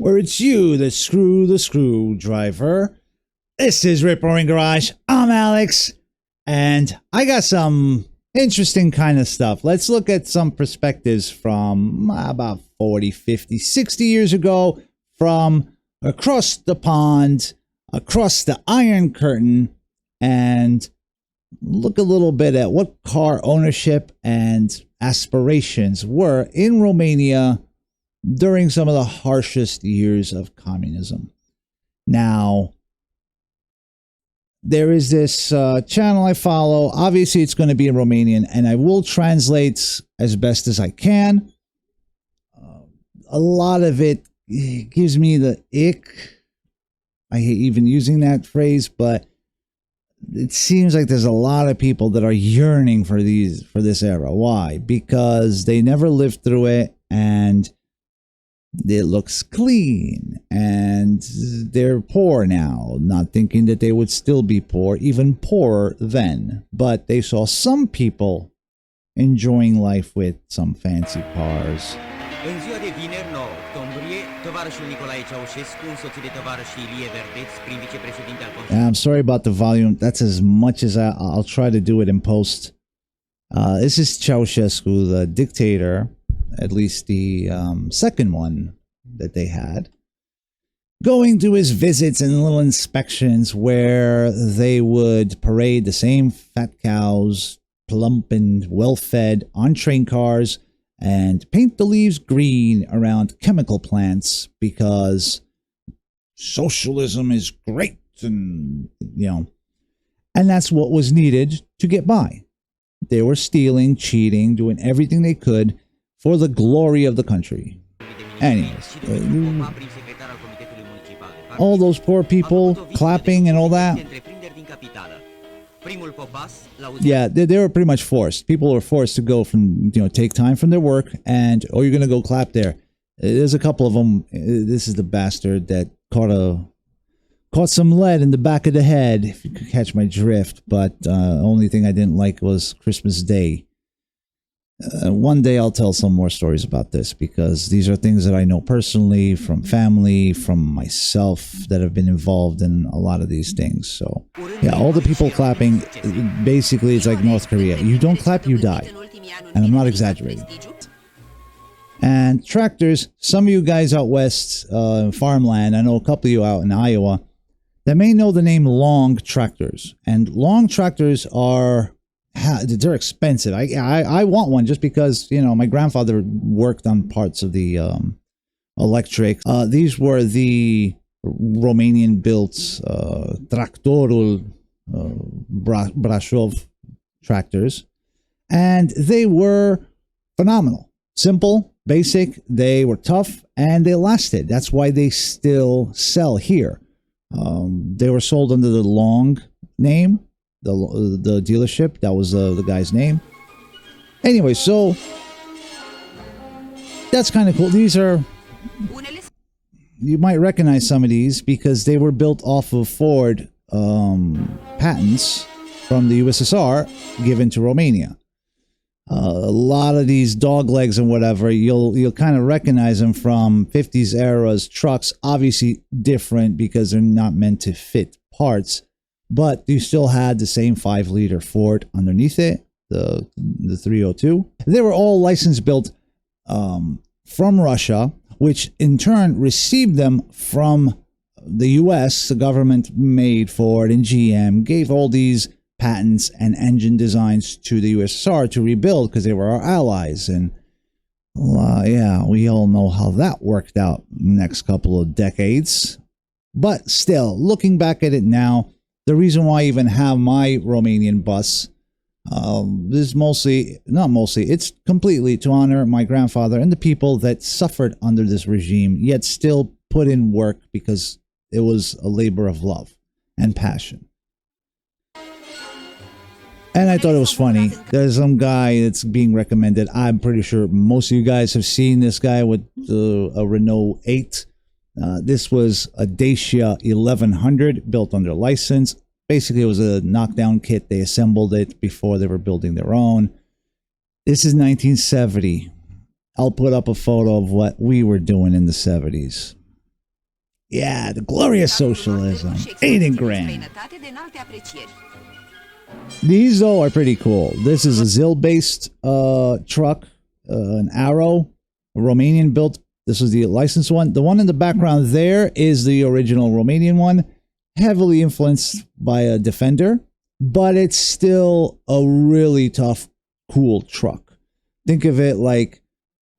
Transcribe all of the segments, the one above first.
where it's you that screw the screwdriver. This is Rip Roaring Garage. I'm Alex, and I got some interesting kind of stuff. Let's look at some perspectives from about 40, 50, 60 years ago, from across the pond, across the Iron Curtain, and look a little bit at what car ownership and aspirations were in Romania during some of the harshest years of communism. Now, there is this channel I follow. Obviously, it's going to be in Romanian, and I will translate as best as I can. A lot of it gives me the ick. I hate even using that phrase, but it seems like there's a lot of people that are yearning for this era. Why? Because they never lived through it, and it looks clean, and they're poor now, not thinking that they would still be poor, even poorer then. But they saw some people enjoying life with some fancy cars. În ziua de vineri 9 octombrie, tovarășul Nicolae Ceausescu, însoțit de tovarășii Ilie Verdeț, prim vicepreședinte al Consiliului. I'm sorry about the volume. That's as much as I'll try to do it in post. This is Ceausescu, the dictator, at least the second one that they had, going to his visits and little inspections where they would parade the same fat cows, plump and well-fed, on train cars, and paint the leaves green around chemical plants because socialism is great, and and that's what was needed to get by. They were stealing, cheating, doing everything they could for the glory of the country. Anyways, all those poor people clapping and all that. Yeah, they were pretty much forced. People were forced to go from, take time from their work and, you're going to go clap there. There's a couple of them. This is the bastard that caught some lead in the back of the head, if you could catch my drift. But only thing I didn't like was Christmas Day. One day I'll tell some more stories about this, because these are things that I know personally, from family, from myself, that have been involved in a lot of these things. So, yeah, all the people clapping, basically it's like North Korea. You don't clap, you die. And I'm not exaggerating. And tractors, some of you guys out west, farmland, I know a couple of you out in Iowa, that may know the name long tractors. And long tractors they're expensive. I want one just because, my grandfather worked on parts of the electric. These were the Romanian built Tractorul Brasov tractors, and they were phenomenal. Simple, basic, they were tough, and they lasted. That's why they still sell here. They were sold under the Long name. The dealership, that was the guy's name. Anyway, so that's kind of cool. These are, you might recognize some of these because they were built off of Ford patents from the USSR given to Romania. A lot of these dog legs and whatever, you'll kind of recognize them from 50s era's trucks. Obviously different because they're not meant to fit parts. But you still had the same 5-liter Ford underneath it, the 302. They were all license built from Russia, which in turn received them from the U.S. The government made Ford and GM, gave all these patents and engine designs to the USSR to rebuild because they were our allies. And yeah, we all know how that worked out next couple of decades. But still, looking back at it now, the reason why I even have my Romanian bus is it's completely to honor my grandfather and the people that suffered under this regime, yet still put in work because it was a labor of love and passion. And I thought it was funny. There's some guy that's being recommended. I'm pretty sure most of you guys have seen this guy with a Renault 8. This was a Dacia 1100 built under license. Basically, it was a knockdown kit. They assembled it before they were building their own. This is 1970. I'll put up a photo of what we were doing in the 70s. Yeah, the glorious socialism. 80 grand. These, though, are pretty cool. This is a ZIL-based truck, an Arrow, a Romanian-built. This is the licensed one. The one in the background there is the original Romanian one, heavily influenced by a Defender, but it's still a really tough, cool truck. Think of it like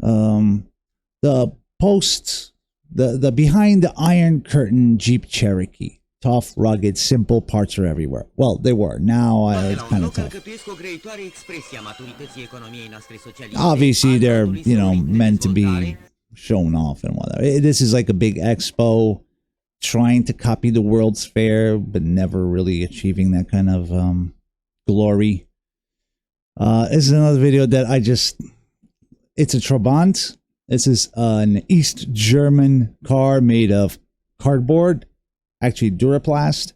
the behind the Iron Curtain Jeep Cherokee. Tough, rugged, simple, parts are everywhere. Well, they were. Now it's kind of tough. Obviously, they're, you know, meant to be shown off and whatnot. This is like a big expo trying to copy the World's Fair, but never really achieving that kind of glory. This is another video that it's a Trabant. This is an East German car made of cardboard, actually Duraplast.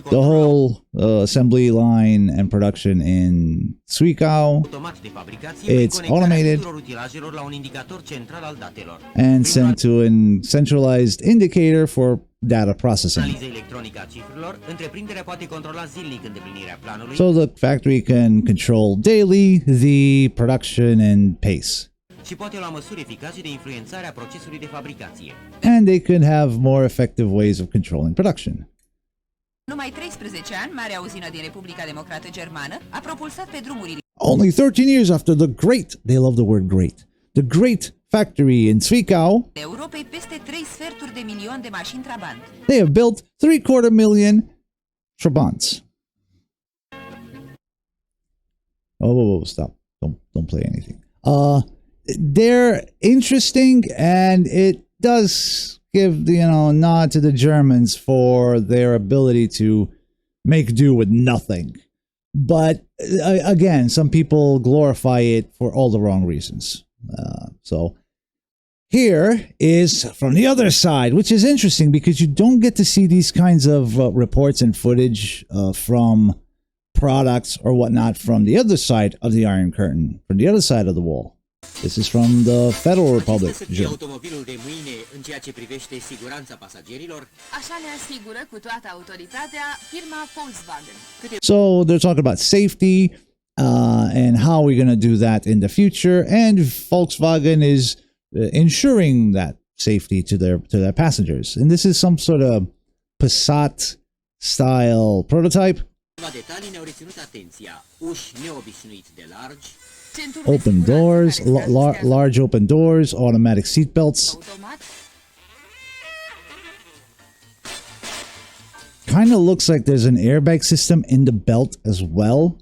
The whole assembly line and production in Zwickau. It's automated and sent to a centralized indicator for data processing. So the factory can control daily the production and pace. And they could have more effective ways of controlling production. Only 13 years after the great, they love the word great, the great factory in Zwickau, they have built 750,000 Trabants. Oh, stop. Don't play anything. They're interesting, and it does give, you know, a nod to the Germans for their ability to make do with nothing. But again, some people glorify it for all the wrong reasons. So here is from the other side, which is interesting because you don't get to see these kinds of reports and footage from products or whatnot from the other side of the Iron Curtain, from the other side of the wall. This is from the Federal Republic. So they're talking about safety and how we're going to do that in the future, and Volkswagen is ensuring that safety to their passengers. And this is some sort of Passat style prototype. Open doors, large open doors, automatic seat belts. Kind of looks like there's an airbag system in the belt as well.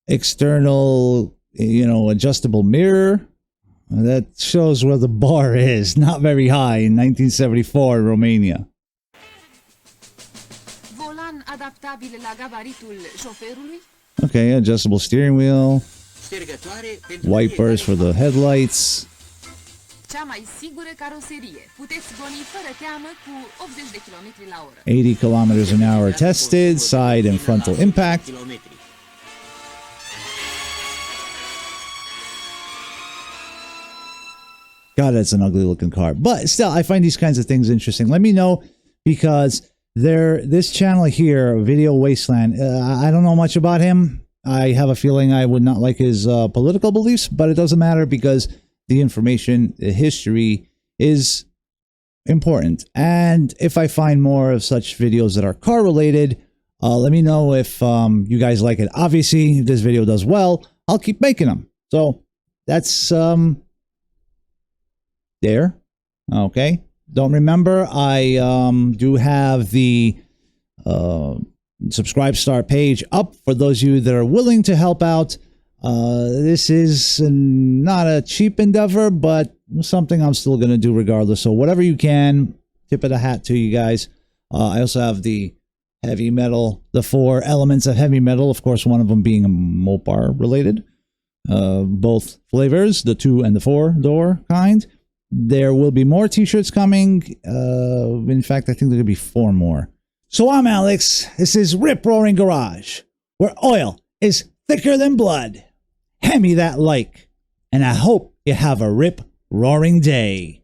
External, you know, adjustable mirror. That shows where the bar is. Not very high in 1974 in Romania. Okay, adjustable steering wheel. Wipers for the headlights. 80 kilometers an hour tested, side and frontal impact. God, that's an ugly looking car. But still, I find these kinds of things interesting. Let me know, because this channel here, Video Wasteland, I don't know much about him. I have a feeling I would not like his political beliefs, but it doesn't matter because the information, the history is important. And if I find more of such videos that are car related, let me know if you guys like it. Obviously, if this video does well, I'll keep making them. So that's there. Okay. Don't remember, I do have the subscribe star page up for those of you that are willing to help out. This is not a cheap endeavor, but something I'm still going to do regardless. So whatever you can, tip of the hat to you guys. I also have the heavy metal, the 4 elements of heavy metal, of course, one of them being Mopar related. Both flavors, the 2 and the 4 door kind. There will be more t-shirts coming. In fact, I think there could be 4 more. So I'm Alex. This is Rip Roaring Garage, where oil is thicker than blood. hand me that like, and I hope you have a rip roaring day.